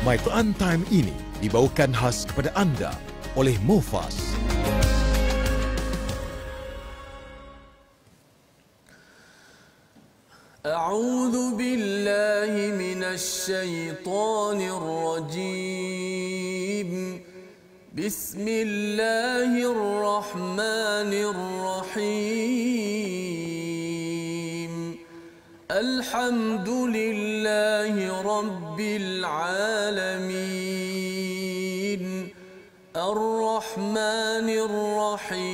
My Quran Time ini dibawakan khas kepada anda oleh Mufas. أعوذ بالله من الشيطان الرجيم بسم الله الرحمن الرحيم الحمد لله رب العالمين الرحمن الرحيم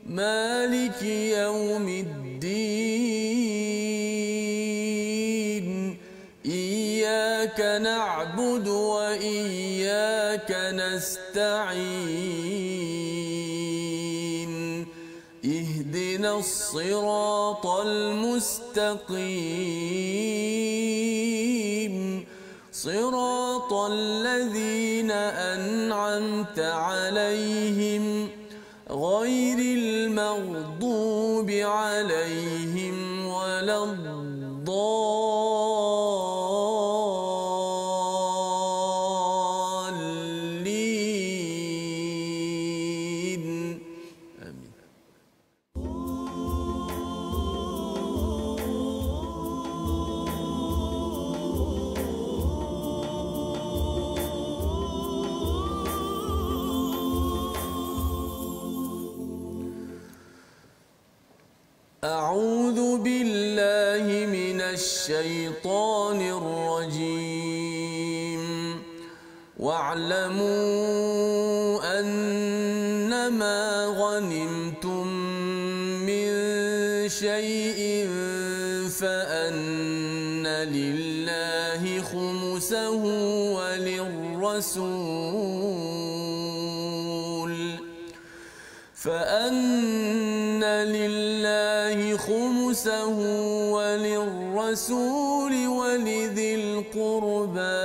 مالك يوم الدين إياك نعبد وإياك نستعين اهدنا الصراط المستقيم صراط الذين أنعمت عليهم غير المغضوب عليهم ولا الضالين آمين. أعوذ بالله من الشيطان الرجيم واعلموا أنما غنمتم من شيء فأن لله خمسه وللرسول خمسه وللرسول ولذي القربى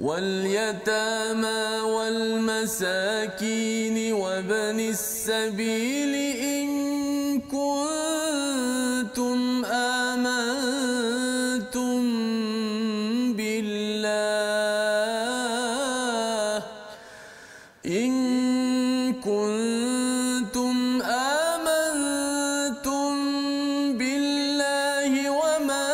واليتامى والمساكين وابن السبيل إن كنتم آمنتم بالله وما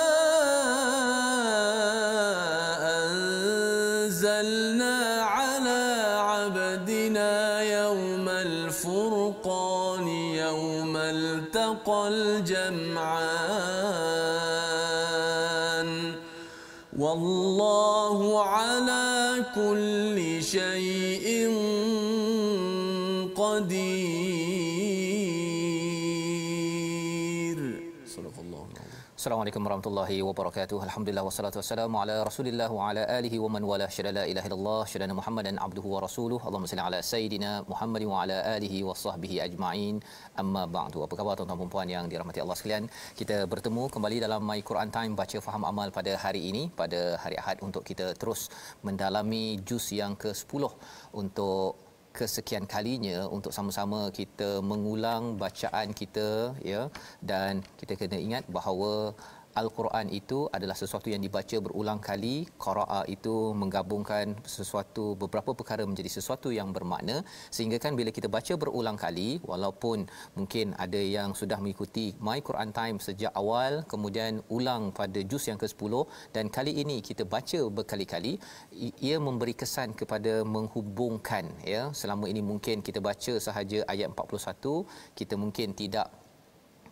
أنزلنا على عبدنا يوم الفرقان يوم التقى الجمعان والله على كل شيء قدير. صدق الله العظيم. Assalamualaikum warahmatullahi wabarakatuh. Alhamdulillah wassalatu wassalamu ala Rasulillah wa ala alihi wa man wala syada la ilaha illallah syada Muhammadan abduhu wa rasuluhu. Allahumma salli ala sayidina Muhammad wa ala alihi wa sahbihi ajma'in. Amma ba'du. Apa khabar tuan-tuan dan puan yang dirahmati Allah sekalian? Kita bertemu kembali dalam My Quran Time baca faham amal pada hari ini, pada hari Ahad, untuk kita terus mendalami juz yang ke-10 untuk kesekian kalinya, untuk sama-sama kita mengulang bacaan kita, ya. Dan kita kena ingat bahawa Al-Quran itu adalah sesuatu yang dibaca berulang kali. Qiraah itu menggabungkan sesuatu, beberapa perkara menjadi sesuatu yang bermakna, sehingga kan bila kita baca berulang kali, walaupun mungkin ada yang sudah mengikuti My Quran Time sejak awal, kemudian ulang pada juz yang ke-10, dan kali ini kita baca berkali-kali, ia memberi kesan kepada menghubungkan, ya. Selama ini mungkin kita baca sahaja ayat 41, kita mungkin tidak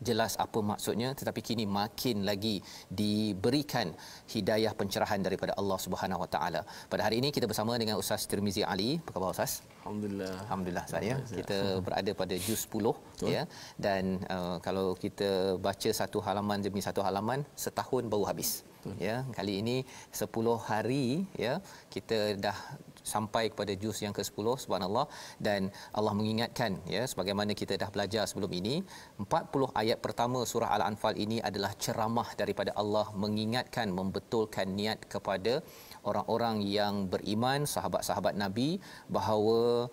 jelas apa maksudnya, tetapi kini makin lagi diberikan hidayah pencerahan daripada Allah Subhanahu Wa Taala. Pada hari ini kita bersama dengan Ustaz Tirmizi Ali. Apa khabar Ustaz? Alhamdulillah saya. Kita berada pada juz 10, ya. Dan kalau kita baca satu halaman demi satu halaman, setahun baru habis. Ya, kali ini 10 hari, ya, kita dah sampai kepada juz yang ke-10, subhanallah. Dan Allah mengingatkan, ya, sebagaimana kita dah belajar sebelum ini, 40 ayat pertama surah Al-Anfal ini adalah ceramah daripada Allah, mengingatkan, membetulkan niat kepada orang-orang yang beriman, sahabat-sahabat Nabi, bahawa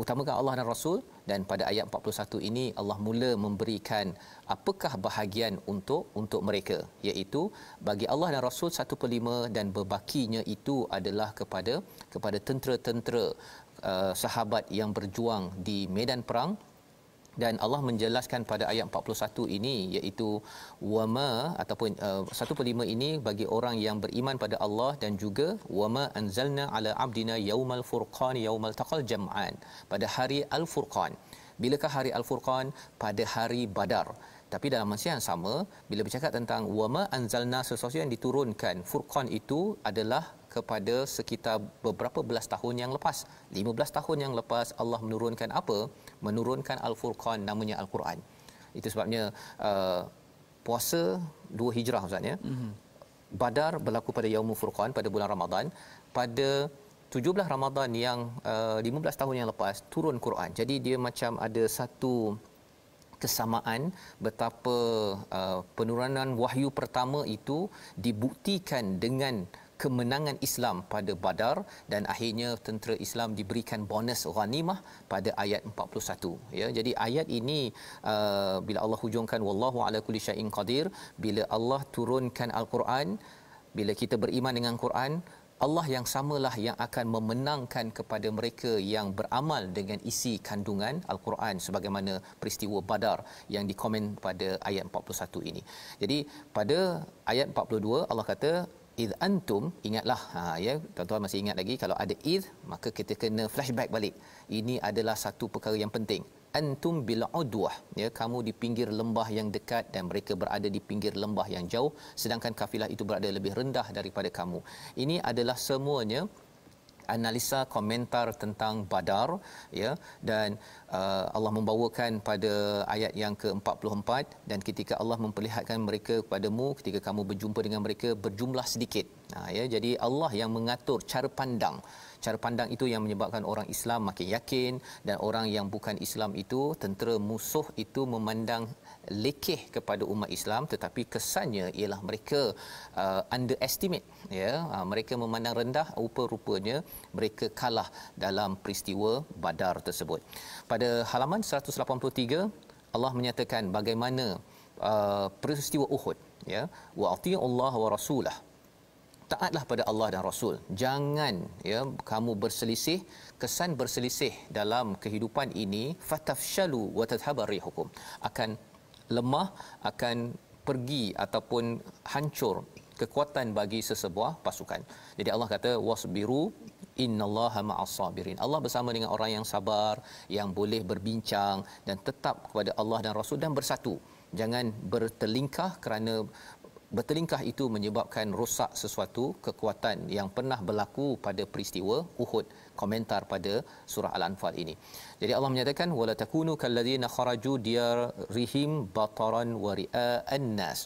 utamakan Allah dan Rasul. Dan pada ayat 41 ini Allah mula memberikan apakah bahagian untuk mereka, iaitu bagi Allah dan Rasul 1/5 dan berbakinya itu adalah kepada tentera-tentera sahabat yang berjuang di medan perang. Dan Allah menjelaskan pada ayat 41 ini, iaitu wama ataupun 1/5 ini bagi orang yang beriman pada Allah, dan juga wama anzalna ala abdina yaumal furqan yaumal taqal jam'an, pada hari al-furqan. Bilakah hari al-furqan? Pada hari Badar. Tapi dalam masa yang sama, bila bercakap tentang wama anzalna, sesuatu yang diturunkan, furqan itu adalah kepada sekitar beberapa belas tahun yang lepas, 15 tahun yang lepas Allah menurunkan apa? Menurunkan al-furqan, namanya al-Quran. Itu sebabnya puasa 2 Hijrah Ustaz ya. Badar berlaku pada Yaumul Furqan pada bulan Ramadan. Pada 17 Ramadan yang 15 tahun yang lepas turun Quran. Jadi dia macam ada satu kesamaan betapa penurunan wahyu pertama itu dibuktikan dengan kemenangan Islam pada Badar, dan akhirnya tentera Islam diberikan bonus ghanimah pada ayat 41 ya. Jadi ayat ini bila Allah hujungkan wallahu ala kulli syai'in qadir, bila Allah turunkan al-Quran, bila kita beriman dengan Quran, Allah yang samalah yang akan memenangkan kepada mereka yang beramal dengan isi kandungan al-Quran, sebagaimana peristiwa Badar yang dikomen pada ayat 41 ini. Jadi pada ayat 42 Allah kata id antum, ingatlah ya, tuan-tuan masih ingat lagi, kalau ada id maka kita kena flashback balik. Ini adalah satu perkara yang penting. Antum bil udwah, ya, kamu di pinggir lembah yang dekat dan mereka berada di pinggir lembah yang jauh, sedangkan kafilah itu berada lebih rendah daripada kamu. Ini adalah semuanya analisa komentar tentang Badar ya. Dan Allah membawakan pada ayat yang ke-44, dan ketika Allah memperlihatkan mereka kepadamu ketika kamu berjumpa dengan mereka berjumlah sedikit. Ya, jadi Allah yang mengatur cara pandang. Cara pandang itu yang menyebabkan orang Islam makin yakin, dan orang yang bukan Islam itu, tentera musuh itu memandang lekeh kepada umat Islam, tetapi kesannya ialah mereka underestimate ya, mereka memandang rendah, rupa-rupanya mereka kalah dalam peristiwa Badar tersebut. Pada halaman 183 Allah menyatakan bagaimana peristiwa Uhud ya, wa atii'ullaha wa rasulah, taatlah pada Allah dan Rasul, jangan ya kamu berselisih. Kesan berselisih dalam kehidupan ini, fatafshalu wa tadhhabu rihukum, akan lemah, akan pergi ataupun hancur kekuatan bagi sesebuah pasukan. Jadi Allah kata wasbiru innallaha ma'as sabirin. Allah bersama dengan orang yang sabar, yang boleh berbincang dan tetap kepada Allah dan Rasul dan bersatu. Jangan bertelingkah, kerana bertelingkah itu menyebabkan rosak sesuatu kekuatan yang pernah berlaku pada peristiwa Uhud. Komentar pada surah Al-Anfal ini. Jadi Allah menyatakan wala takunu kalladzina kharaju diyarihim bataran wa ria'an nas.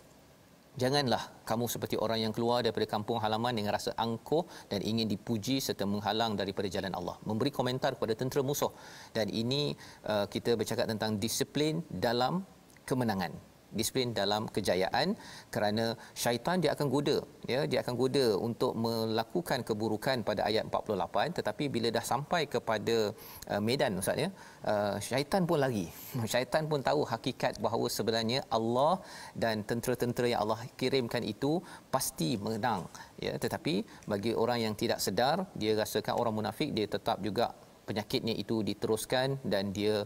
Janganlah kamu seperti orang yang keluar daripada kampung halaman dengan rasa angkuh dan ingin dipuji serta menghalang daripada jalan Allah. Memberi komentar kepada tentera musuh. Dan ini kita bercakap tentang disiplin dalam kemenangan, disiplin dalam kejayaan, kerana syaitan dia akan goda ya, dia akan goda untuk melakukan keburukan pada ayat 48, tetapi bila dah sampai kepada medan Ustaz ya, syaitan pun lari. Syaitan pun tahu hakikat bahawa sebenarnya Allah dan tentera-tentera yang Allah kirimkan itu pasti menang ya, tetapi bagi orang yang tidak sedar, dia rasakan orang munafik, dia tetap juga penyakitnya itu diteruskan dan dia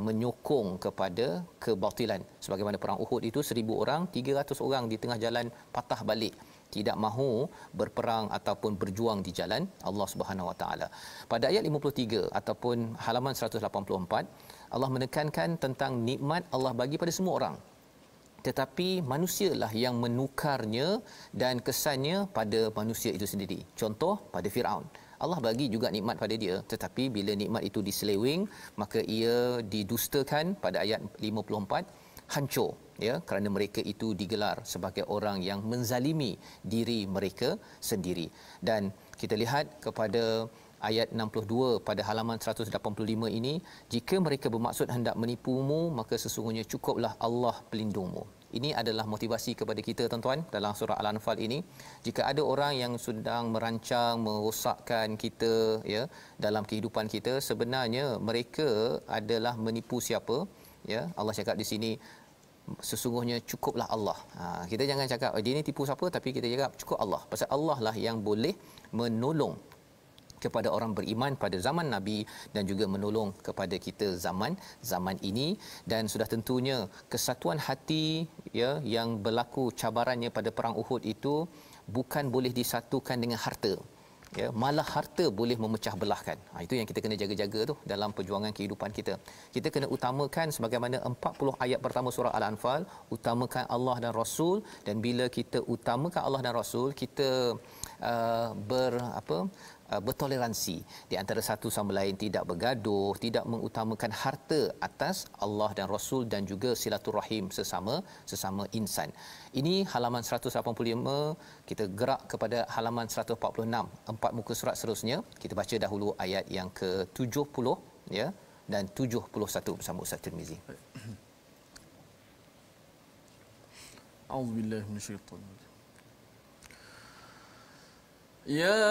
menyokong kepada kebatilan. Sebagaimana perang Uhud itu 1000 orang, 300 orang di tengah jalan patah balik, tidak mahu berperang ataupun berjuang di jalan Allah Subhanahu Wa Taala. Pada ayat 53 ataupun halaman 184, Allah menekankan tentang nikmat Allah bagi pada semua orang, tetapi manusialah yang menukarnya dan kesannya pada manusia itu sendiri. Contoh pada Firaun, Allah bagi juga nikmat pada dia, tetapi bila nikmat itu diseleweng, maka ia didustakan. Pada ayat 54 hancur ya, kerana mereka itu digelar sebagai orang yang menzalimi diri mereka sendiri. Dan kita lihat kepada ayat 62 pada halaman 185 ini, jika mereka bermaksud hendak menipumu, maka sesungguhnya cukuplah Allah pelindungmu. Ini adalah motivasi kepada kita tuan-tuan dalam surah Al-Anfal ini. Jika ada orang yang sedang merancang merosakkan kita ya dalam kehidupan kita, sebenarnya mereka adalah menipu siapa? Ya, Allah cakap di sini sesungguhnya cukuplah Allah. Kita jangan cakap dia ni tipu siapa, tapi kita cakap cukup Allah. Pasal Allah lah yang boleh menolong kepada orang beriman pada zaman Nabi dan juga menolong kepada kita zaman ini. Dan sudah tentunya kesatuan hati ya yang berlaku cabarannya pada perang Uhud itu bukan boleh disatukan dengan harta. Ya, malah harta boleh memecah belahkan. Itu yang kita kena jaga-jaga tu dalam perjuangan kehidupan kita. Kita kena utamakan sebagaimana 40 ayat pertama surah Al-Anfal, utamakan Allah dan Rasul. Dan bila kita utamakan Allah dan Rasul, kita bertoleransi di antara satu sama lain, tidak bergaduh, tidak mengutamakan harta atas Allah dan Rasul, dan juga silaturahim sesama insan. Ini halaman 185, kita gerak kepada halaman 146, 4 muka surat seterusnya. Kita baca dahulu ayat yang ke-70 ya dan 71 bersama Ustaz Tirmizi. A'udzubillahi minasyaitanir rajim. يا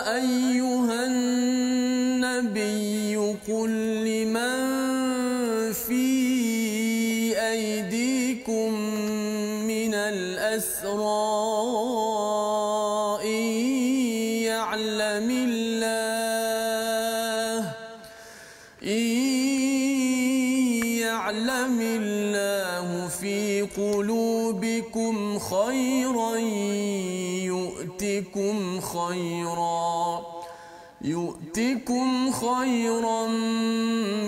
أيها النبي قل لمن في أيديكم من الأسرى إن يعلم الله في قلوبكم خيرا يؤتكم خيرا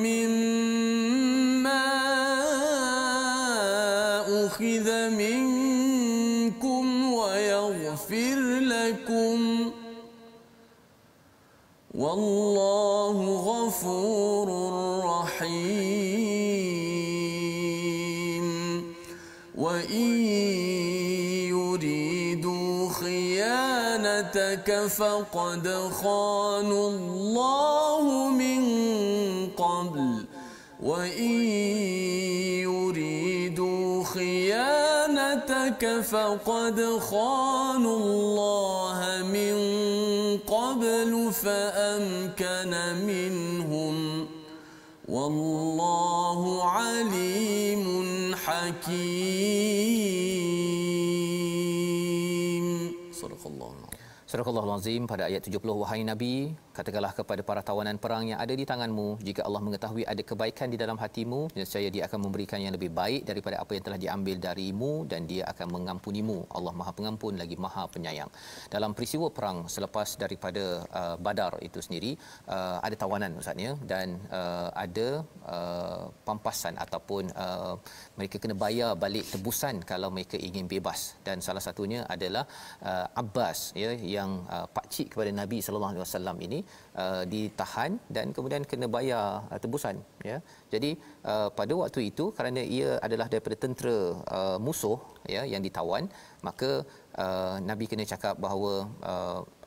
مما أخذ منكم ويغفر لكم والله غفور رحيم وإن يريدوا خيانتك فقد خانوا الله من قبل وإن يريدوا خيانتك فقد خانوا الله من قبل فأمكن منهم والله عليم حكيم. صدق الله. Surah Al-Azim pada ayat 70, wahai Nabi, katakanlah kepada para tawanan perang yang ada di tanganmu, jika Allah mengetahui ada kebaikan di dalam hatimu, nescaya Dia akan memberikan yang lebih baik daripada apa yang telah diambil darimu, dan Dia akan mengampunimu. Allah Maha Pengampun lagi Maha Penyayang. Dalam peristiwa perang selepas daripada Badar itu sendiri, ada tawanan Ustaz ya, dan ada pampasan ataupun mereka kena bayar balik tebusan kalau mereka ingin bebas. Dan salah satunya adalah Abbas ya, yang pakcik kepada Nabi sallallahu alaihi wasallam ini ditahan dan kemudian kena bayar tebusan ya. Jadi pada waktu itu kerana ia adalah daripada tentera musuh ya yang ditawan, maka Nabi kena cakap bahawa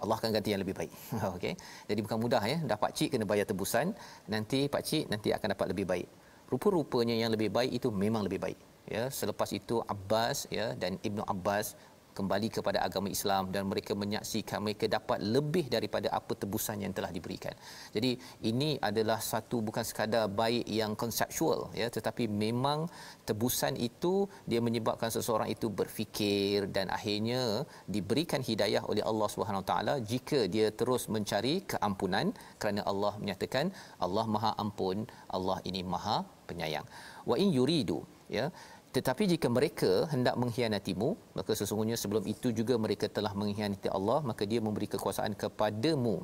Allah akan ganti yang lebih baik. Okey. Jadi bukan mudah ya, dah pakcik kena bayar tebusan, nanti pakcik nanti akan dapat lebih baik. Rupa-rupanya yang lebih baik itu memang lebih baik ya. Selepas itu Abbas ya dan Ibnu Abbas kembali kepada agama Islam dan mereka menyaksikan mereka dapat lebih daripada apa tebusan yang telah diberikan. Jadi ini adalah satu bukan sekadar baik yang konseptual ya, tetapi memang tebusan itu dia menyebabkan seseorang itu berfikir dan akhirnya diberikan hidayah oleh Allah Subhanahu Wa Taala jika dia terus mencari keampunan, kerana Allah menyatakan Allah Maha Ampun, Allah ini Maha Penyayang. Wa in yuridu ya, tetapi jika mereka hendak mengkhianatimu, maka sesungguhnya sebelum itu juga mereka telah mengkhianati Allah, maka Dia memberi kekuasaan kepadamu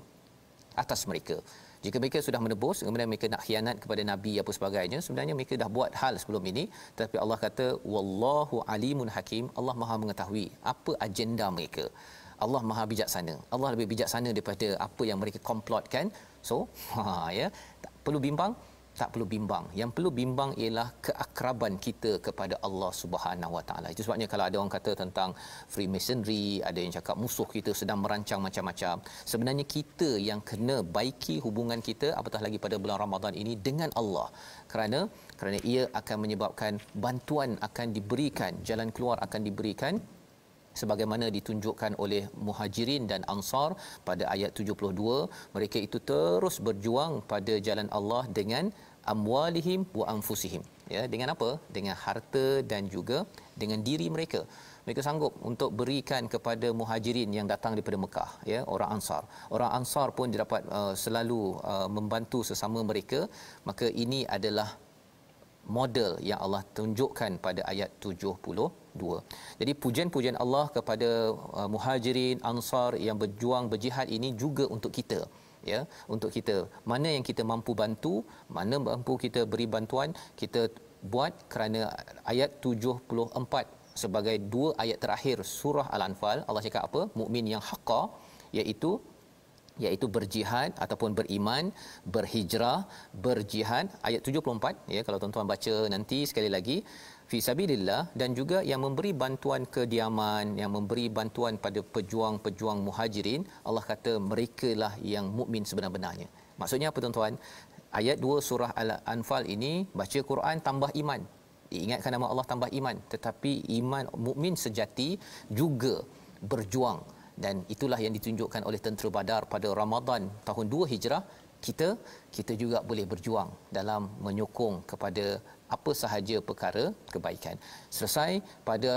atas mereka. Jika mereka sudah menebus, kemudian mereka nak khianat kepada Nabi apa sebagainya, sebenarnya mereka dah buat hal sebelum ini, tetapi Allah kata wallahu alimun hakim, Allah Maha mengetahui apa agenda mereka. Allah Maha bijaksana. Allah lebih bijaksana daripada apa yang mereka komplotkan. So, ya, tak perlu bimbang. tak perlu bimbang. Yang perlu bimbang ialah keakraban kita kepada Allah Subhanahu Wa Taala. Itu sebabnya kalau ada orang kata tentang Freemasonry, ada yang cakap musuh kita sedang merancang macam-macam. Sebenarnya kita yang kena baiki hubungan kita, apatah lagi pada bulan Ramadan ini, dengan Allah. Kerana ia akan menyebabkan bantuan akan diberikan, jalan keluar akan diberikan, sebagaimana ditunjukkan oleh Muhajirin dan Ansar pada ayat 72. Mereka itu terus berjuang pada jalan Allah dengan amwalihim wa anfusihim, ya, dengan apa? Dengan harta dan juga dengan diri mereka. Mereka sanggup untuk berikan kepada Muhajirin yang datang daripada Mekah, ya, orang Ansar. Orang Ansar pun dapat selalu membantu sesama mereka. Maka ini adalah model yang Allah tunjukkan pada ayat 72. Jadi pujian-pujian Allah kepada Muhajirin, Ansar yang berjuang berjihad ini juga untuk kita, ya, untuk kita. Mana yang kita mampu bantu, mana mampu kita beri bantuan, kita buat. Kerana ayat 74 sebagai dua ayat terakhir surah Al-Anfal, Allah cakap apa? Mukmin yang haqqa, iaitu berjihad ataupun beriman, berhijrah, berjihad. Ayat 74, ya, kalau tuan-tuan baca nanti sekali lagi, fi sabilillah, dan juga yang memberi bantuan kediaman, yang memberi bantuan pada pejuang-pejuang Muhajirin. Allah kata merekalah yang mukmin sebenar-benarnya. Maksudnya apa tuan-tuan? Ayat 2 surah Al-Anfal ini, baca Quran tambah iman, diingatkan nama Allah tambah iman, tetapi iman mukmin sejati juga berjuang. Dan itulah yang ditunjukkan oleh tentera Badar pada Ramadan tahun 2 Hijrah. Kita juga boleh berjuang dalam menyokong kepada apa sahaja perkara kebaikan. Selesai pada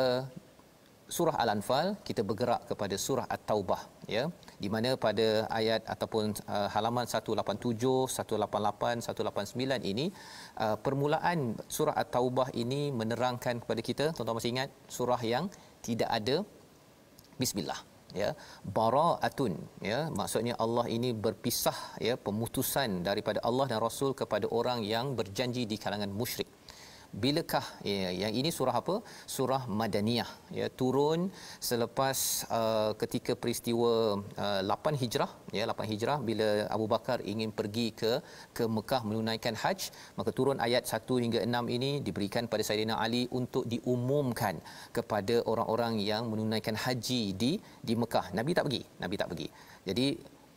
surah Al-Anfal, kita bergerak kepada surah At-Taubah, ya, di mana pada ayat ataupun halaman 187, 188, 189 ini, permulaan surah At-Taubah ini menerangkan kepada kita, tuan-tuan masih ingat surah yang tidak ada bismillah, ya, bara'atun, ya, maksudnya Allah ini berpisah, ya, pemutusan daripada Allah dan Rasul kepada orang yang berjanji di kalangan musyrik. Bilakah, ya, yang ini surah apa? Surah Madaniyah, ya, turun selepas ketika peristiwa 8 Hijrah, ya, 8 Hijrah, bila Abu Bakar ingin pergi ke Mekah menunaikan haji, maka turun ayat 1 hingga 6 ini diberikan pada Saidina Ali untuk diumumkan kepada orang-orang yang menunaikan haji di Mekah. Nabi tak pergi. Jadi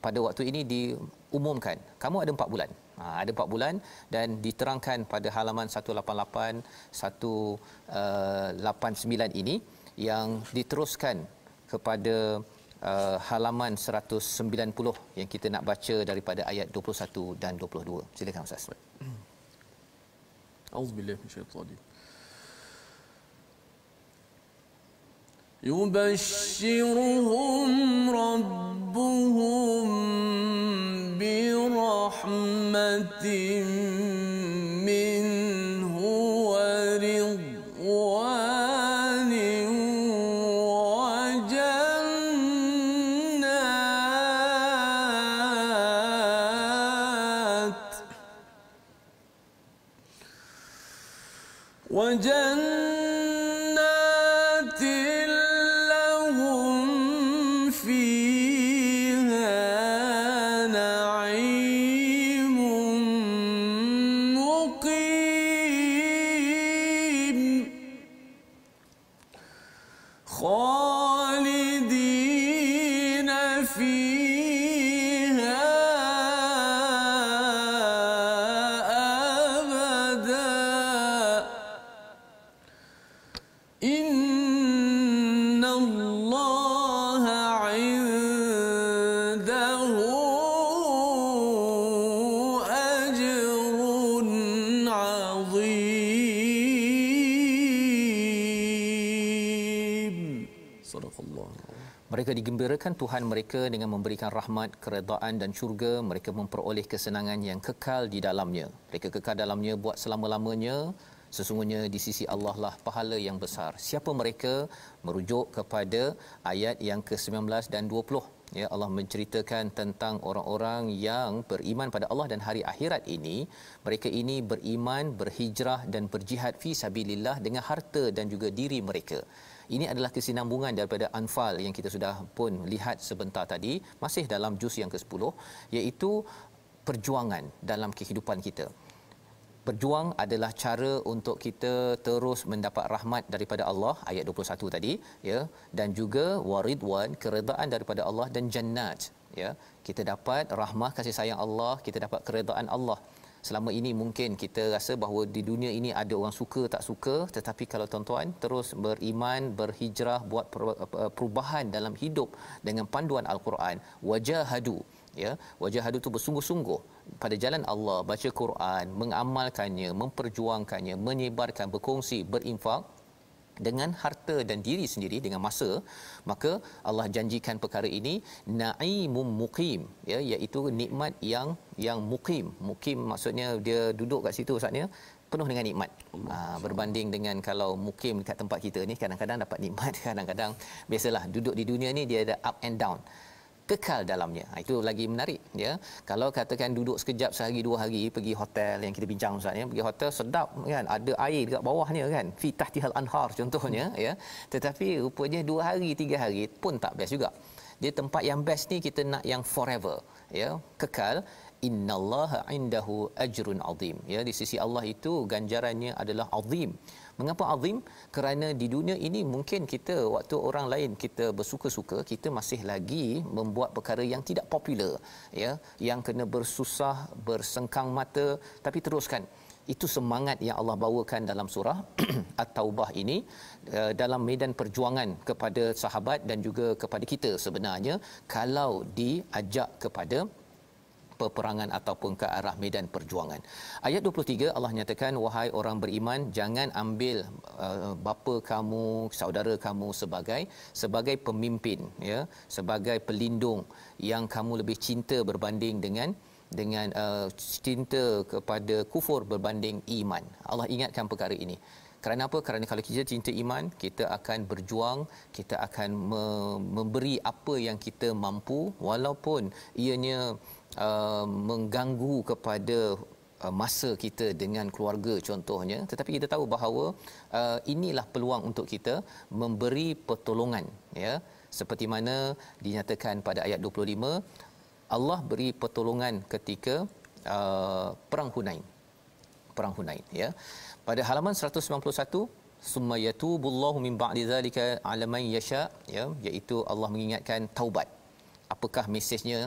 pada waktu ini diumumkan, kamu ada 4 bulan. Ada 4 bulan, dan diterangkan pada halaman 188, 189 ini, yang diteruskan kepada halaman 190 yang kita nak baca daripada ayat 21 dan 22. Silakan Ustaz. Auzubillahi minasyaitanir يبشرهم ربهم برحمة منه ورضوان وجنات لهم فيها نعيم مقيم خالدين فيها أبدا إن الله عنده أجر عظيم صدق الله. Mereka digembirakan Tuhan mereka dengan memberikan rahmat, keredaan dan syurga. Mereka memperoleh kesenangan yang kekal di dalamnya. Mereka kekal dalamnya buat selama-lamanya. Sesungguhnya di sisi Allah lah pahala yang besar. Siapa mereka? Merujuk kepada ayat yang ke-19 dan 20. Ya, Allah menceritakan tentang orang-orang yang beriman pada Allah dan hari akhirat ini. Mereka ini beriman, berhijrah dan berjihad fi sabilillah dengan harta dan juga diri mereka. Ini adalah kesinambungan daripada Anfal yang kita sudah pun lihat sebentar tadi, masih dalam juz yang ke-10, iaitu perjuangan dalam kehidupan kita. Berjuang adalah cara untuk kita terus mendapat rahmat daripada Allah, ayat 21 tadi, ya, dan juga waridwan, keredaan daripada Allah, dan jannat, ya. Kita dapat rahmah kasih sayang Allah, kita dapat keredaan Allah. Selama ini mungkin kita rasa bahawa di dunia ini ada orang suka tak suka, tetapi kalau tuan-tuan terus beriman, berhijrah, buat perubahan dalam hidup dengan panduan al-Quran, wajahadu, ya, wajahadu tu bersungguh-sungguh pada jalan Allah, baca Quran, mengamalkannya, memperjuangkannya, menyebarkan, berkongsi, berinfak dengan harta dan diri sendiri, dengan masa, maka Allah janjikan perkara ini naimum muqim, ya, iaitu nikmat yang muqim maksudnya dia duduk kat situ saatnya penuh dengan nikmat. Berbanding dengan kalau mukim dekat tempat kita ni, kadang-kadang dapat nikmat, kadang-kadang biasalah duduk di dunia ni dia ada up and down, kekal dalamnya. Itu lagi menarik, ya. Kalau katakan duduk sekejap, sehari dua hari, pergi hotel yang kita bincang Ustaz, ya, pergi hotel sedap kan, ada air dekat bawahnya kan, fi tahtihal anhar contohnya, ya, tetapi rupanya 2 hari 3 hari pun tak best juga. Dia tempat yang best ni kita nak yang forever, ya, kekal. Innallaha indahu ajrun azim, ya, di sisi Allah itu ganjarannya adalah azim. Mengapa azim? Kerana di dunia ini mungkin kita waktu orang lain kita bersuka-suka, kita masih lagi membuat perkara yang tidak popular, ya, yang kena bersusah, bersengkang mata, tapi teruskan. Itu semangat yang Allah bawakan dalam surah At-Taubah ini, dalam medan perjuangan kepada sahabat dan juga kepada kita sebenarnya, kalau diajak kepada peperangan ataupun ke arah medan perjuangan. Ayat 23 Allah nyatakan, wahai orang beriman, jangan ambil bapa kamu, saudara kamu sebagai pemimpin, ya, sebagai pelindung yang kamu lebih cinta berbanding dengan cinta kepada kufur berbanding iman. Allah ingatkan perkara ini. Kerana apa? Kerana kalau kita cinta iman, kita akan berjuang, kita akan memberi apa yang kita mampu, walaupun ianya mengganggu kepada masa kita dengan keluarga contohnya, tetapi kita tahu bahawa inilah peluang untuk kita memberi pertolongan, ya, seperti mana dinyatakan pada ayat 25, Allah beri pertolongan ketika perang Hunain, ya. Pada halaman 191, summa yatubullahu min ba'di zalika 'ala man yasha, ya, iaitu Allah mengingatkan taubat. Apakah mesejnya?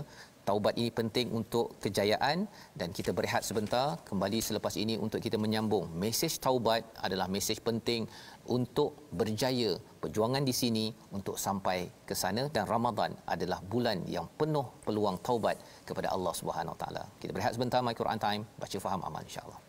Taubat ini penting untuk kejayaan, dan kita berehat sebentar, kembali selepas ini untuk kita menyambung. Mesej taubat adalah mesej penting untuk berjaya perjuangan di sini untuk sampai ke sana, dan Ramadan adalah bulan yang penuh peluang taubat kepada Allah Subhanahu Wa Taala. Kita berehat sebentar, My Quran Time, baca faham amal insya-Allah.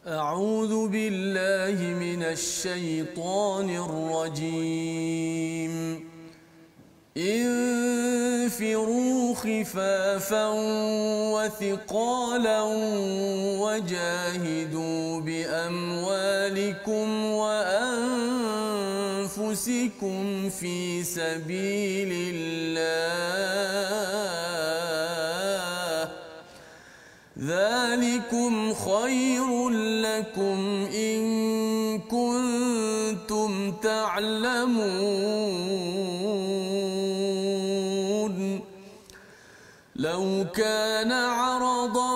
أعوذ بالله من الشيطان الرجيم. انفروا خفافا وثقالا وجاهدوا بأموالكم وأنفسكم في سبيل الله، ذلكم خير لكم إن كنتم تعلمون. لو كان عرضا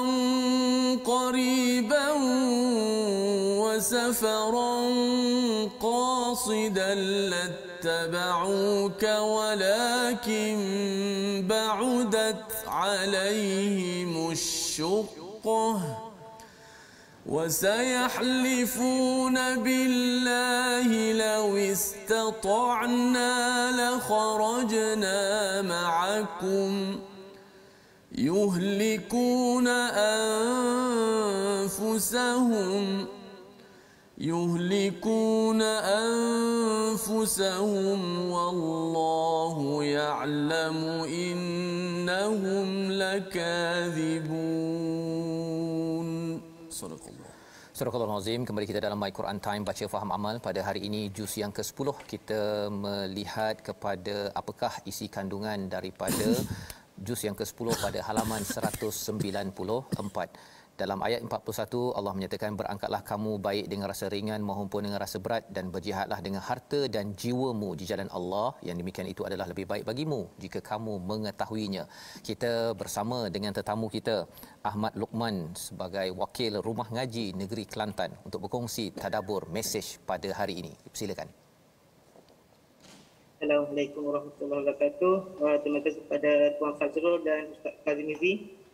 قريبا وسفرا قاصدا لاتبعوك ولكن بعدت عليهم الشقة وسيحلفون بالله لو استطعنا لخرجنا معكم يهلكون أنفسهم والله يعلم إنهم لكاذبون. صدق الله. Surah Al-Azim, kembali kita dalam My Quran Time baca faham amal. Pada hari ini juz yang ke-10 kita melihat kepada apakah isi kandungan daripada juz yang ke-10 pada halaman 194. Dalam ayat 41 Allah menyatakan, berangkatlah kamu baik dengan rasa ringan maupun dengan rasa berat dan berjihadlah dengan harta dan jiwamu di jalan Allah, yang demikian itu adalah lebih baik bagimu jika kamu mengetahuinya. Kita bersama dengan tetamu kita Ahmad Luqman sebagai wakil Rumah Ngaji Negeri Kelantan untuk berkongsi tadabbur mesej pada hari ini. Silakan. Assalamualaikum warahmatullahi wabarakatuh. Terima kasih kepada Tuan Fazrul dan Ustaz Kazimizi.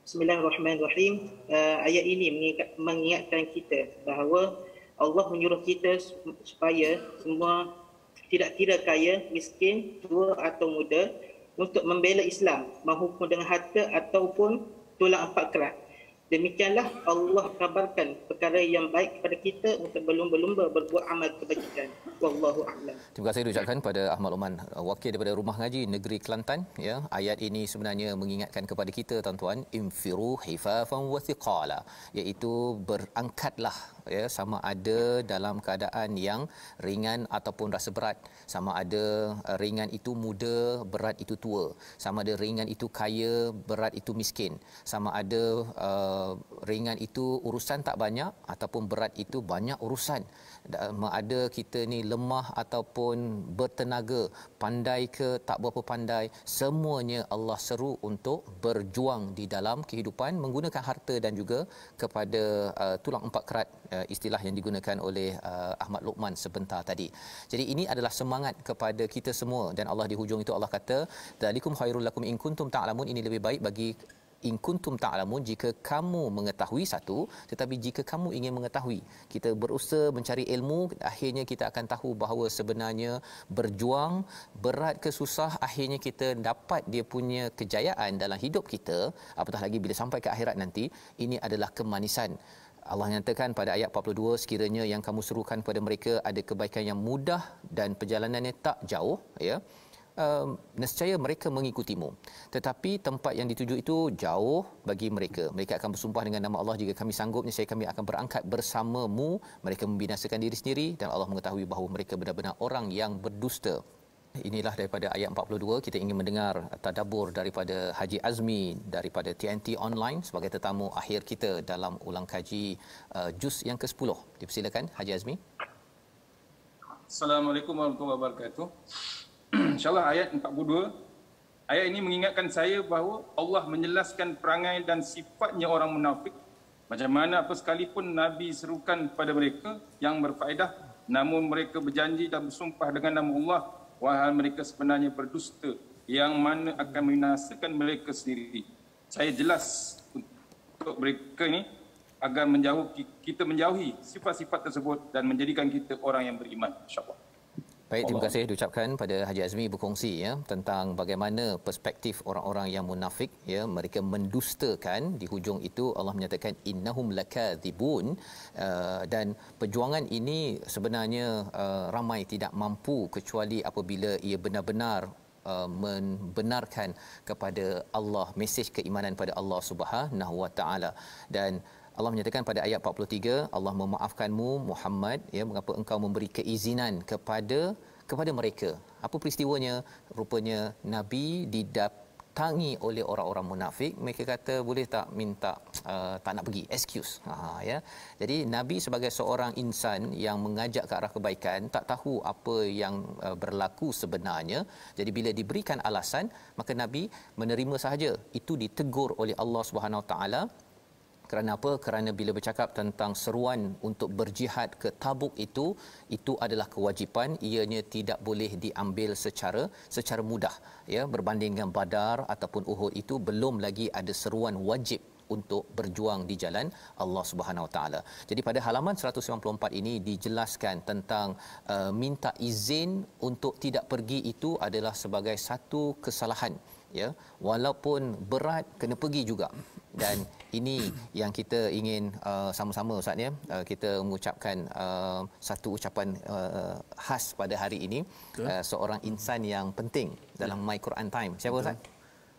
Bismillahirrahmanirrahim. Ayat ini mengingatkan kita bahawa Allah menyuruh kita supaya semua, tidak kira kaya, miskin, tua atau muda, untuk membela Islam mahupun dengan harta ataupun tulang empat kerat. Demikianlah Allah kabarkan perkara yang baik kepada kita untuk berlumba-lumba berbuat amal kebajikan. Wallahu a'lam. Terima kasih diucapkan pada Ahmad Luqman, wakil daripada Rumah Ngaji Negeri Kelantan. Ya, ayat ini sebenarnya mengingatkan kepada kita tuan-tuan, infiru hifafan wa thiqala, iaitu berangkatlah, ya, sama ada dalam keadaan yang ringan ataupun rasa berat, sama ada ringan itu muda, berat itu tua, sama ada ringan itu kaya, berat itu miskin, sama ada ringan itu urusan tak banyak ataupun berat itu banyak urusan. Ada kita ni lemah ataupun bertenaga, pandai ke tak berapa pandai, semuanya Allah seru untuk berjuang di dalam kehidupan menggunakan harta dan juga kepada tulang empat kerat, istilah yang digunakan oleh Ahmad Luqman sebentar tadi. Jadi ini adalah semangat kepada kita semua, dan Allah di hujung itu Allah kata, dzalikum khairul lakum in kuntum ta'lamun, ini lebih baik bagi in kuntum ta'lamun, jika kamu mengetahui satu. Tetapi jika kamu ingin mengetahui, kita berusaha mencari ilmu, akhirnya kita akan tahu bahawa sebenarnya berjuang, berat ke susah, akhirnya kita dapat dia punya kejayaan dalam hidup kita, apatah lagi bila sampai ke akhirat nanti. Ini adalah kemanisan. Allah nyatakan pada ayat 42, sekiranya yang kamu serukan pada mereka ada kebaikan yang mudah dan perjalanannya tak jauh, ya, nescaya mereka mengikutimu. Tetapi tempat yang dituju itu jauh bagi mereka. Mereka akan bersumpah dengan nama Allah, jika kami sanggup, nescaya kami akan berangkat bersamamu. Mereka membinasakan diri sendiri, dan Allah mengetahui bahawa mereka benar-benar orang yang berdusta. Inilah daripada ayat 42. Kita ingin mendengar tadabbur daripada Haji Azmi daripada TNT Online sebagai tetamu akhir kita dalam ulang kaji juz yang ke-10. Dipersilakan Haji Azmi. Assalamualaikum warahmatullahi wabarakatuh. InsyaAllah ayat 42. Ayat ini mengingatkan saya bahawa Allah menjelaskan perangai dan sifatnya orang munafik. Macam mana apa sekalipun Nabi serukan pada mereka yang berfaedah, namun mereka berjanji dan bersumpah dengan nama Allah, wahai mereka sebenarnya berdusta, yang mana akan membinasakan mereka sendiri. Saya jelas untuk mereka ni agar kita menjauhi sifat-sifat tersebut dan menjadikan kita orang yang beriman, insya-Allah. Baik, terima kasih diucapkan pada Haji Azmi berkongsi, ya, tentang bagaimana perspektif orang-orang yang munafik, ya, mereka mendustakan. Di hujung itu Allah menyatakan innahum lakadzibun, dan perjuangan ini sebenarnya ramai tidak mampu kecuali apabila ia benar-benar membenarkan kepada Allah, mesej keimanan pada Allah Subhanahu Wa Taala. Dan Allah menyatakan pada ayat 43, Allah memaafkanmu Muhammad, ya, mengapa engkau memberi keizinan kepada mereka. Apa peristiwanya? Rupanya Nabi didatangi oleh orang-orang munafik. Mereka kata, boleh tak minta tak nak pergi, excuse. Ya. Jadi Nabi sebagai seorang insan yang mengajak ke arah kebaikan, tak tahu apa yang berlaku sebenarnya. Jadi bila diberikan alasan, maka Nabi menerima sahaja. Itu ditegur oleh Allah Subhanahu Wa Taala. Kerana apa? Kerana bila bercakap tentang seruan untuk berjihad ke Tabuk, itu adalah kewajipan, ianya tidak boleh diambil secara mudah, ya, berbanding dengan Badar ataupun Uhud. Itu belum lagi ada seruan wajib untuk berjuang di jalan Allah Subhanahu Wa Taala. Jadi pada halaman 194 ini dijelaskan tentang minta izin untuk tidak pergi itu adalah sebagai satu kesalahan, ya, walaupun berat kena pergi juga. Dan ini yang kita ingin sama-sama, Ustaz, ya, kita mengucapkan satu ucapan khas pada hari ini. Seorang insan yang penting dalam My Quran Time. Siapa, Ustaz?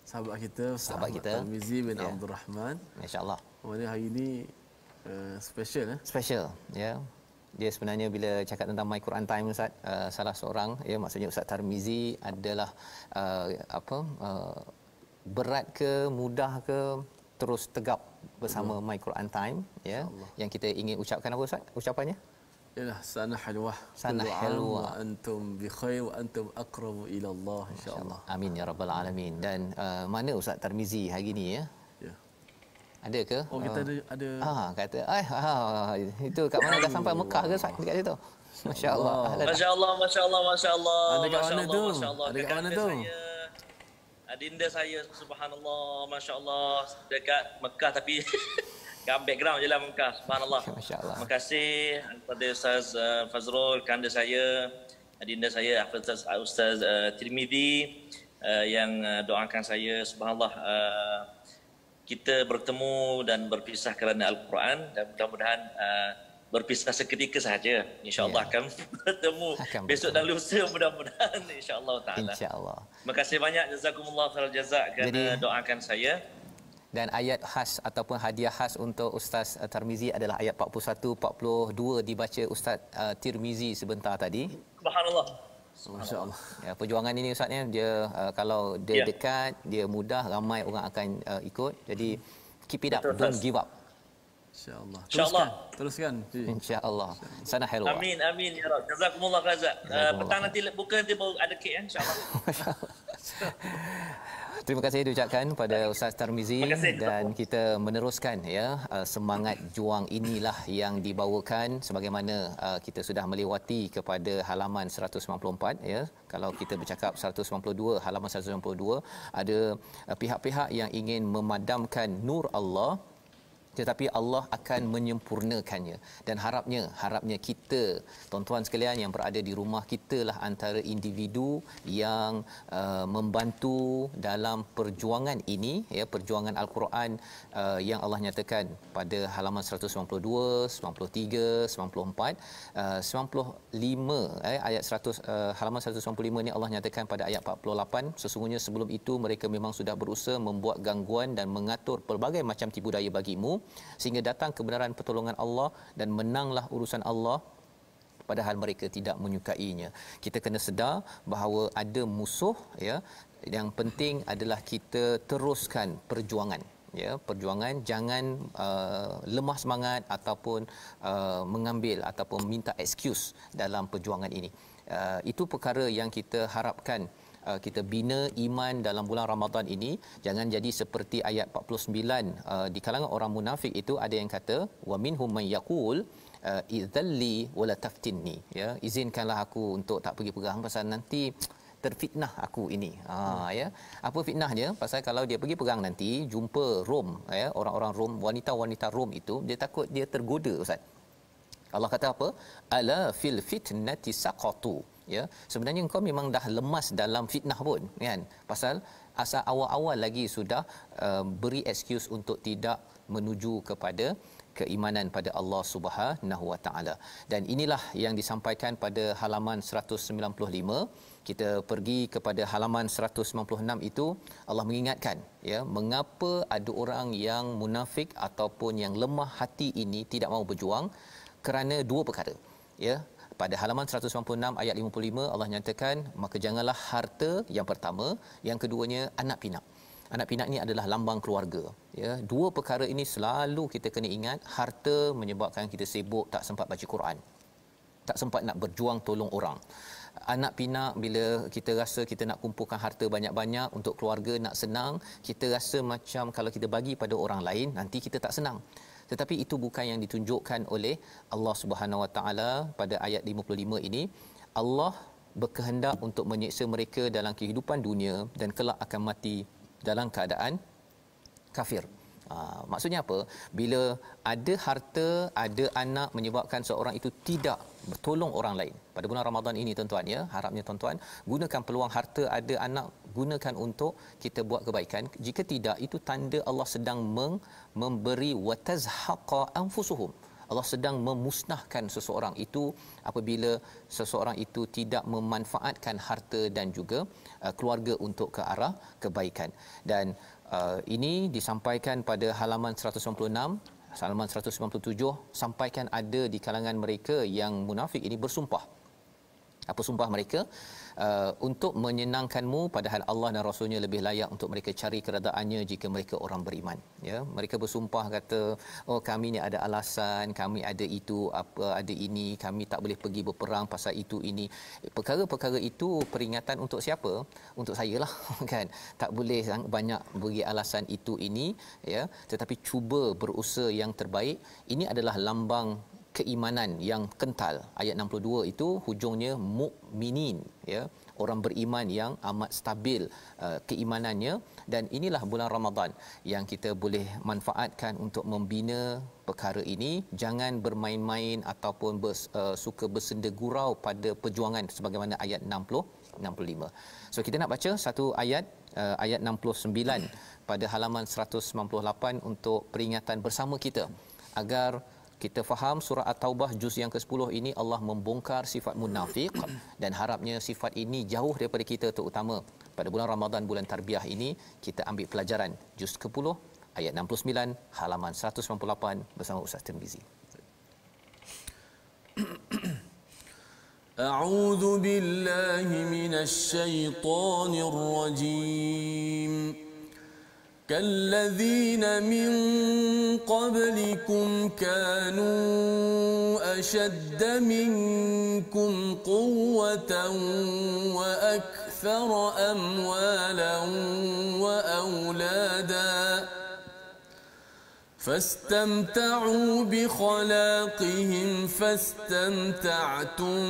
Sahabat kita Ustaz Kazimizi bin Abdul Rahman. Masya-Allah. Mana hari ini Special Special, ya. Dia sebenarnya bila cakap tentang My Quran Time Ustaz, salah seorang, ya, maksudnya Ustaz Tarmizi adalah berat ke mudah ke terus tegap bersama My Quran Time, ya. Yang kita ingin ucapkan apa Ustaz? Ucapannya? Yalah, sana halwah. Sana halwah. Antum bi khair wa antum aqrabu ila Allah insya-Allah. Amin ya rabbal alamin. Dan mana Ustaz Tarmizi hari ni, ya? Ya. Ada ke? Oh, kita ada kata itu kat mana dah sampai Mekah ke Ustaz dekat situ? Masya-Allah. Masya-Allah, masya-Allah, masya-Allah. Ada kat mana tu? Masya-Allah. Ada kat mana tu? Adinda saya, subhanallah, masya-Allah, dekat Mekah tapi kat background je lah Mekah, subhanallah. Masya-Allah. Terima kasih kepada Ustaz Fazrul, kanda saya, adinda saya Ustaz Tirmizi yang doakan saya, subhanallah, kita bertemu dan berpisah kerana Al-Quran, dan mudah-mudahan berpisah seketika sahaja. InsyaAllah akan bertemu besok dan lusa, mudah-mudahan insyaAllah ta'ala. InsyaAllah. Terima kasih banyak, jazakumullah khairal jazak kerana doakan saya. Dan ayat khas ataupun hadiah khas untuk Ustaz Tarmizi adalah ayat 41-42 dibaca Ustaz Tirmizi sebentar tadi. Subhanallah. Masya-Allah. Ya, perjuangan ini Ustaz ni, dia kalau dia dekat, dia mudah, ramai orang akan ikut. Jadi keep it up, don't give up. Insya-Allah. InsyaAllah. Teruskan. Insya-Allah. Sana helwa. Amin, amin ya Rabb. Jazakumullah khairan. Petang nanti buka nanti baru ada kek, insya-Allah. Terima kasih diucapkan pada Ustaz Tarmizi, dan kita meneruskan, ya, semangat juang inilah yang dibawakan sebagaimana kita sudah melewati kepada halaman 194, ya. Kalau kita bercakap 192, halaman 192 ada pihak-pihak yang ingin memadamkan nur Allah, tetapi Allah akan menyempurnakannya. Dan harapnya kita, tuan-tuan sekalian yang berada di rumah, kitalah antara individu yang membantu dalam perjuangan ini, ya, perjuangan Al-Quran yang Allah nyatakan pada halaman 192, 93, 94, 95, ayat 100, halaman 195 ni Allah nyatakan pada ayat 48, sesungguhnya sebelum itu mereka memang sudah berusaha membuat gangguan dan mengatur pelbagai macam tipu daya bagimu, sehingga datang kebenaran pertolongan Allah dan menanglah urusan Allah, padahal mereka tidak menyukainya. Kita kena sedar bahawa ada musuh, ya. Yang penting adalah kita teruskan perjuangan, ya, perjuangan, jangan lemah semangat ataupun mengambil ataupun minta excuse dalam perjuangan ini. Itu perkara yang kita harapkan. Kita bina iman dalam bulan Ramadan ini, jangan jadi seperti ayat 49. Di kalangan orang munafik itu ada yang kata, wa minhum man yaqul idzalli wala taftinni, ya, izinkanlah aku untuk tak pergi perang pasal nanti terfitnah aku ini. Ya, apa fitnahnya? Pasal kalau dia pergi perang nanti jumpa Rom, ya, orang-orang Rom, wanita-wanita Rom itu, dia takut dia tergoda, Ustaz. Allah kata apa? Ala fil fitnati saqatu, ya, sebenarnya engkau memang dah lemas dalam fitnah pun, kan, pasal asal awal-awal lagi sudah beri excuse untuk tidak menuju kepada keimanan pada Allah Subhanahu Wa Taala. Dan inilah yang disampaikan pada halaman 195. Kita pergi kepada halaman 196 itu, Allah mengingatkan, ya, mengapa ada orang yang munafik ataupun yang lemah hati ini tidak mahu berjuang, kerana dua perkara, ya. Pada halaman 196 ayat 55 Allah nyatakan, maka janganlah harta, yang pertama, yang keduanya anak pinak. Anak pinak ni adalah lambang keluarga, ya. Dua perkara ini selalu kita kena ingat. Harta menyebabkan kita sibuk, tak sempat baca Quran, tak sempat nak berjuang tolong orang. Anak pinak, bila kita rasa kita nak kumpulkan harta banyak-banyak untuk keluarga, nak senang, kita rasa macam kalau kita bagi pada orang lain nanti kita tak senang. Tetapi itu bukan yang ditunjukkan oleh Allah Subhanahu Wa Taala pada ayat 55 ini. Allah berkehendak untuk menyiksa mereka dalam kehidupan dunia dan kelak akan mati dalam keadaan kafir. Maksudnya apa? Bila ada harta, ada anak, menyebabkan seorang itu tidak bertolong orang lain. Pada bulan Ramadan ini, tuan-tuan, ya, harapnya tuan-tuan gunakan peluang harta, ada anak, gunakan untuk kita buat kebaikan. Jika tidak, itu tanda Allah sedang memberi watazhaqa anfusuhum. Allah sedang memusnahkan seseorang itu apabila seseorang itu tidak memanfaatkan harta dan juga keluarga untuk ke arah kebaikan. Dan ini disampaikan pada halaman 196. halaman 197, sampaikan ada di kalangan mereka yang munafik ini bersumpah. Apa sumpah mereka? Untuk menyenangkanmu, padahal Allah dan Rasulnya lebih layak untuk mereka cari keredaannya jika mereka orang beriman. Ya, mereka bersumpah kata, oh kami ni ada alasan, kami ada itu, apa ada ini, kami tak boleh pergi berperang pasal itu ini. Perkara-perkara itu peringatan untuk siapa? Untuk saya lah kan. Tak boleh banyak bagi alasan itu ini, ya, tetapi cuba berusaha yang terbaik. Ini adalah lambang keimanan yang kental. Ayat 62 itu hujungnya mukminin, ya, orang beriman yang amat stabil keimanannya. Dan inilah bulan Ramadan yang kita boleh manfaatkan untuk membina perkara ini. Jangan bermain-main ataupun suka bersenda gurau pada perjuangan sebagaimana ayat 65. So kita nak baca satu ayat, ayat 69 pada halaman 198 untuk peringatan bersama kita agar kita faham surah At-Taubah juz yang ke-10 ini Allah membongkar sifat munafik dan harapnya sifat ini jauh daripada kita, terutama pada bulan Ramadan, bulan tarbiyah ini kita ambil pelajaran juz ke-10 ayat 69 halaman 198 bersama Ustaz Tirmizi. A'udzu billahi minasy syaithanir rajim. كالذين من قبلكم كانوا أشد منكم قوة وأكثر أموالا وأولادا فاستمتعوا بخلاقهم فاستمتعتم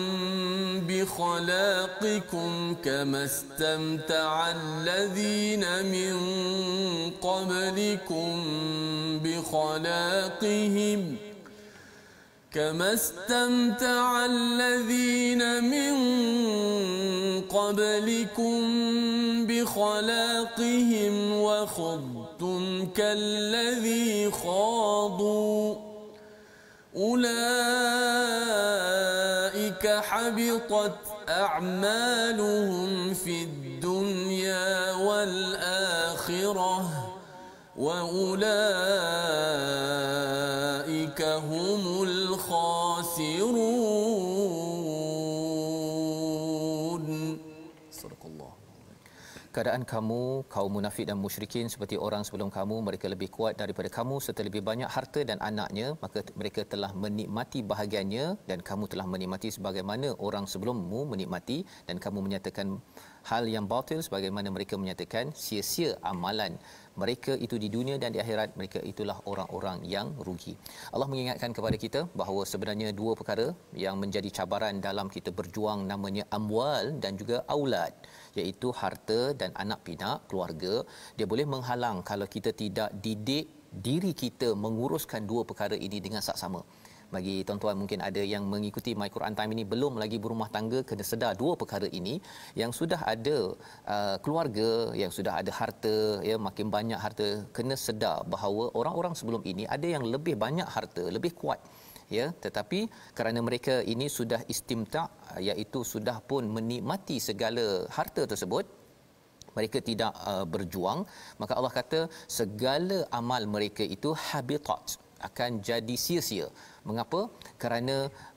بخلاقكم كما استمتع الذين من قبلكم بخلاقهم كما استمتع الذين من قبلكم بخلاقهم وخضتم كالذي خاضوا أولئك حبطت أعمالهم في الدنيا والآخرة وأولئك هم الخاسرون. صدق الله. Keadaan kamu kaum munafik dan musyrikin seperti orang sebelum kamu, mereka lebih kuat daripada kamu serta lebih banyak harta dan anaknya, maka mereka telah menikmati bahagiannya dan kamu telah menikmati sebagaimana orang sebelummu menikmati, dan kamu menyatakan hal yang batil sebagaimana mereka menyatakan sia-sia amalan mereka itu di dunia dan di akhirat, mereka itulah orang-orang yang rugi. Allah mengingatkan kepada kita bahawa sebenarnya dua perkara yang menjadi cabaran dalam kita berjuang, namanya amwal dan juga aulad, iaitu harta dan anak pinak, keluarga. Dia boleh menghalang kalau kita tidak didik diri kita menguruskan dua perkara ini dengan saksama. Bagi tuan-tuan mungkin ada yang mengikuti My Quran Time ini belum lagi berumah tangga, kena sedar dua perkara ini. Yang sudah ada keluarga, yang sudah ada harta, ya, makin banyak harta, kena sedar bahawa orang-orang sebelum ini ada yang lebih banyak harta, lebih kuat, ya, tetapi kerana mereka ini sudah istimta', iaitu sudah pun menikmati segala harta tersebut, mereka tidak berjuang, maka Allah kata segala amal mereka itu habitat, akan jadi sia-sia. Mengapa? Kerana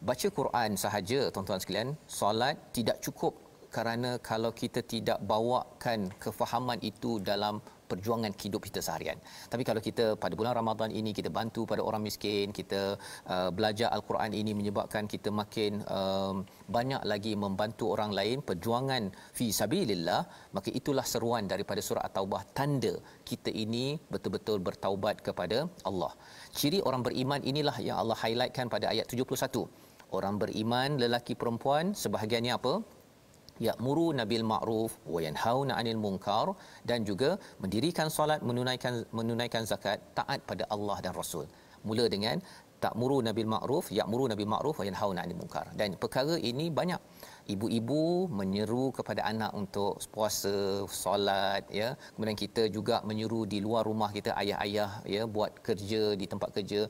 baca Quran sahaja, tuan-tuan sekalian, solat tidak cukup, kerana kalau kita tidak bawakan kefahaman itu dalam perjuangan hidup kita seharian. Tapi kalau kita pada bulan Ramadan ini kita bantu pada orang miskin, kita belajar Al-Quran ini menyebabkan kita makin banyak lagi membantu orang lain, perjuangan fi sabilillah, maka itulah seruan daripada surah At-Taubah, tanda kita ini betul-betul bertaubat kepada Allah. Ciri orang beriman inilah yang Allah highlightkan pada ayat 71. Orang beriman lelaki perempuan sebahagiannya apa? Ya'muruna bil ma'ruf wa yanhauna 'anil munkar, dan juga mendirikan solat, menunaikan zakat, taat pada Allah dan Rasul. Mula dengan ta'muruna bil ma'ruf, ya'muruna bil ma'ruf wa yanhauna 'anil munkar. Dan perkara ini banyak. Ibu-ibu menyeru kepada anak untuk puasa, solat, ya. Kemudian kita juga menyeru di luar rumah kita, ayah-ayah, ya, buat kerja di tempat kerja.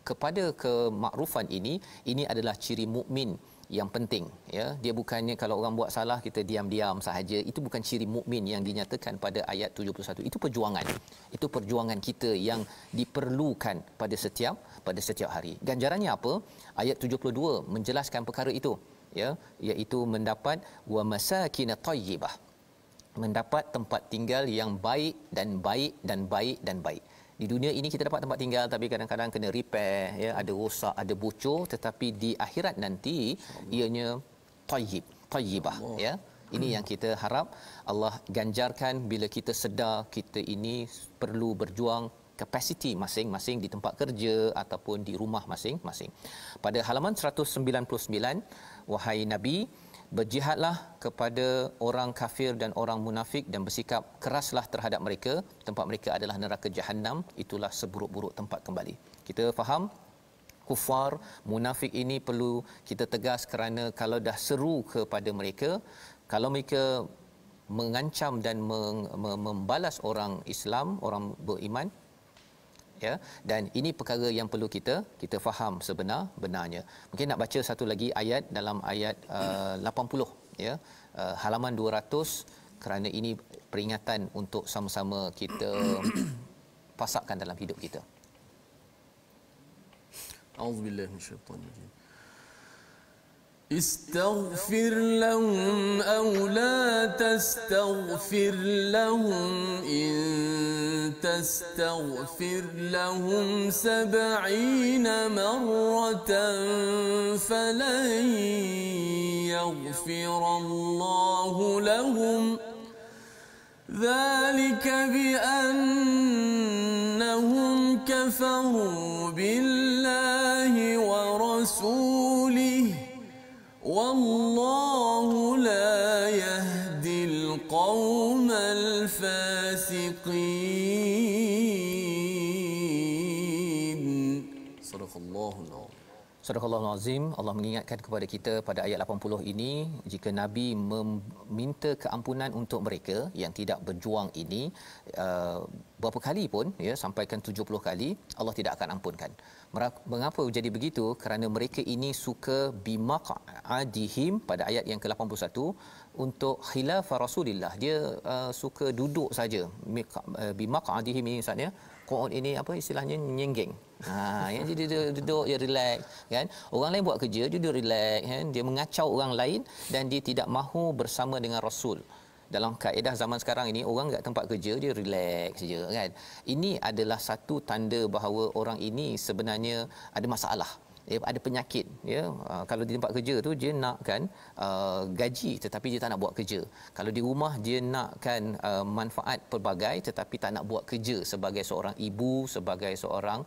Kepada kemakrufan ini adalah ciri mukmin yang penting, ya. Dia bukannya kalau orang buat salah kita diam-diam sahaja. Itu bukan ciri mukmin yang dinyatakan pada ayat 71. Itu perjuangan. Itu perjuangan kita yang diperlukan pada setiap hari. Ganjarannya apa? Ayat 72 menjelaskan perkara itu, ya, iaitu mendapat wa masakin thayyibah. Mendapat tempat tinggal yang baik dan baik dan baik dan baik. Di dunia ini kita dapat tempat tinggal tapi kadang-kadang kena repair, ya, ada rosak, ada bocor, tetapi di akhirat nanti ianya tayyibah, ya. Ini yang kita harap Allah ganjarkan bila kita sedar kita ini perlu berjuang kapasiti masing-masing di tempat kerja ataupun di rumah masing-masing. Pada halaman 199, wahai Nabi, berjihadlah kepada orang kafir dan orang munafik dan bersikap keraslah terhadap mereka. Tempat mereka adalah neraka Jahannam, itulah seburuk-buruk tempat kembali. Kita faham kufar munafik ini perlu kita tegas kerana kalau dah seru kepada mereka, kalau mereka mengancam dan membalas orang Islam, orang beriman, ya, dan ini perkara yang perlu kita faham sebenar-benarnya. Mungkin nak baca satu lagi ayat dalam ayat 80, ya, halaman 200, kerana ini peringatan untuk sama-sama kita pasakkan dalam hidup kita. A'udzubillahi minasyaitanir rajim. استغفر لهم أو لا تستغفر لهم إن تستغفر لهم 70 مرة فلن يغفر الله لهم ذلك بأنهم كفروا بالله ورسوله والله لا يهدي القوم الفاسقين. صدق الله العظيم. Surah Azim. Allah mengingatkan kepada kita pada ayat 80 ini, jika Nabi meminta keampunan untuk mereka yang tidak berjuang ini, berapa kali pun, ya, sampaikan 70 kali, Allah tidak akan ampunkan. Mengapa jadi begitu? Kerana mereka ini suka bimaq'adihim pada ayat yang ke-81 untuk khilaf Rasulillah. Dia suka duduk saja. Bimaq'adihim ini maksudnya qu'ud ini apa istilahnya, nyenggeng. Ya, jadi dia duduk, dia relax, kan. Orang lain buat kerja, dia duduk relax, kan. Dia mengacau orang lain dan dia tidak mahu bersama dengan Rasul. Dalam kaedah zaman sekarang ini, orang kat tempat kerja dia relax saja, kan. Ini adalah satu tanda bahawa orang ini sebenarnya ada masalah, ada penyakit, ya. Kalau di tempat kerja tu dia nakkan gaji tetapi dia tak nak buat kerja. Kalau di rumah dia nakkan manfaat pelbagai tetapi tak nak buat kerja sebagai seorang ibu, sebagai seorang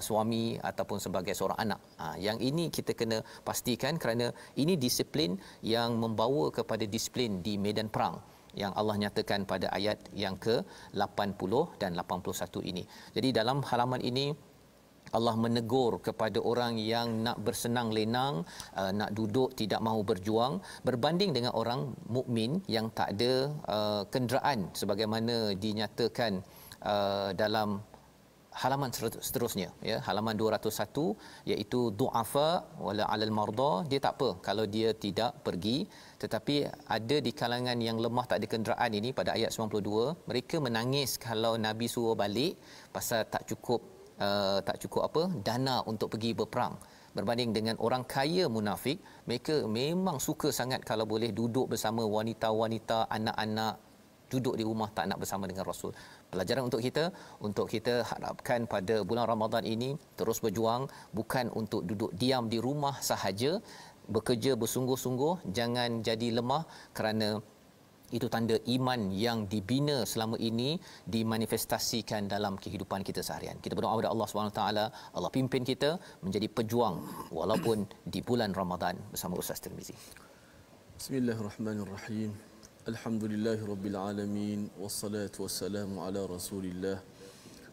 suami ataupun sebagai seorang anak. Yang ini kita kena pastikan kerana ini disiplin yang membawa kepada disiplin di medan perang yang Allah nyatakan pada ayat yang ke-80 dan 81 ini. Jadi dalam halaman ini Allah menegur kepada orang yang nak bersenang lenang, nak duduk tidak mahu berjuang, berbanding dengan orang mukmin yang tak ada kenderaan sebagaimana dinyatakan dalam halaman seterusnya, ya, halaman 201, iaitu du'afa wala 'alal marda. Dia tak apa kalau dia tidak pergi, tetapi ada di kalangan yang lemah tak ada kenderaan ini pada ayat 92, mereka menangis kalau Nabi suruh balik pasal tak cukup apa dana untuk pergi berperang. Berbanding dengan orang kaya munafik, mereka memang suka sangat kalau boleh duduk bersama wanita-wanita, anak-anak, duduk di rumah, tak nak bersama dengan Rasul. Pelajaran untuk kita harapkan pada bulan Ramadan ini terus berjuang, bukan untuk duduk diam di rumah sahaja, bekerja bersungguh-sungguh, jangan jadi lemah, kerana itu tanda iman yang dibina selama ini dimanifestasikan dalam kehidupan kita seharian. Kita berdoa kepada Allah Subhanahu Wa Taala, Allah pimpin kita menjadi pejuang walaupun di bulan Ramadan bersama Ustaz Tirmizi. Bismillahirrahmanirrahim. Alhamdulillahirabbil alamin wassalatu wassalamu ala Rasulillah.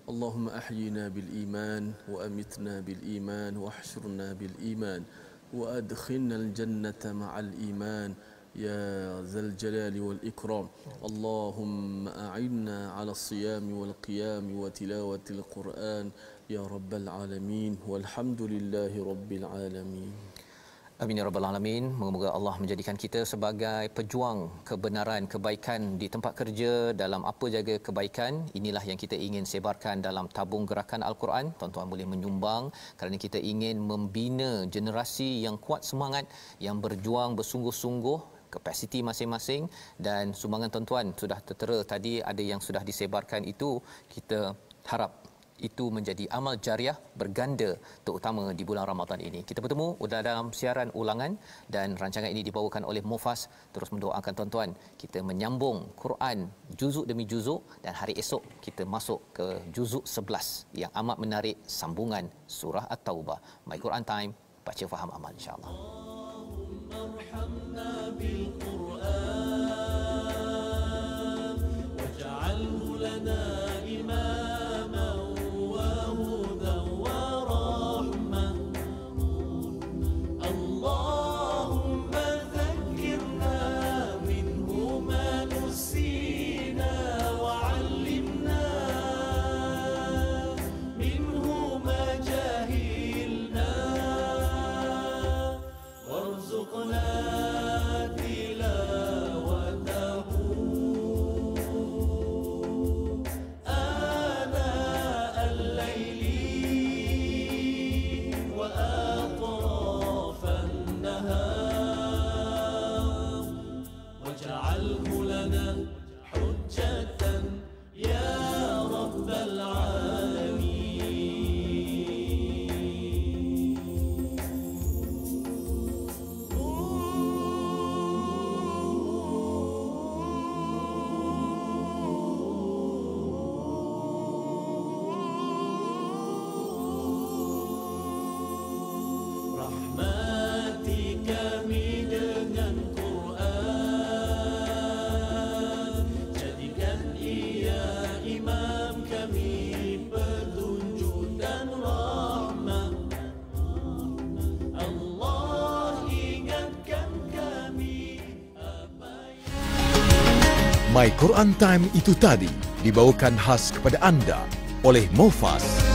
Allahumma ahyina bil iman wa amitna bil iman wa ahshurna bil iman wa adkhilna al jannata ma'al iman ya zal jalali wal ikram. Allahumma a'inna 'ala as-siyam wal qiyam wa tilawati al-Quran ya rabbal alamin walhamdulillahi rabbil alamin. Amin ya rabbal alamin. Moga-moga Allah menjadikan kita sebagai pejuang kebenaran, kebaikan di tempat kerja, dalam apa jaga kebaikan. Inilah yang kita ingin sebarkan dalam tabung gerakan Al-Quran. Tuan-tuan boleh menyumbang kerana kita ingin membina generasi yang kuat semangat, yang berjuang bersungguh-sungguh, kapasiti masing-masing. Dan sumbangan tuan-tuan sudah tertera tadi, ada yang sudah disebarkan itu. Kita harap itu menjadi amal jariah berganda, terutama di bulan Ramadan ini. Kita bertemu dalam siaran ulangan dan rancangan ini dibawakan oleh Mufas. Terus mendoakan tuan-tuan kita menyambung Quran juzuk demi juzuk, dan hari esok kita masuk ke juzuk 11 yang amat menarik, sambungan surah At-Taubah. My Quran Time, baca faham amal insya-Allah. Allahumma bil Quran waj'alhu lana My Quran Time itu tadi dibawakan khas kepada anda oleh Mufas.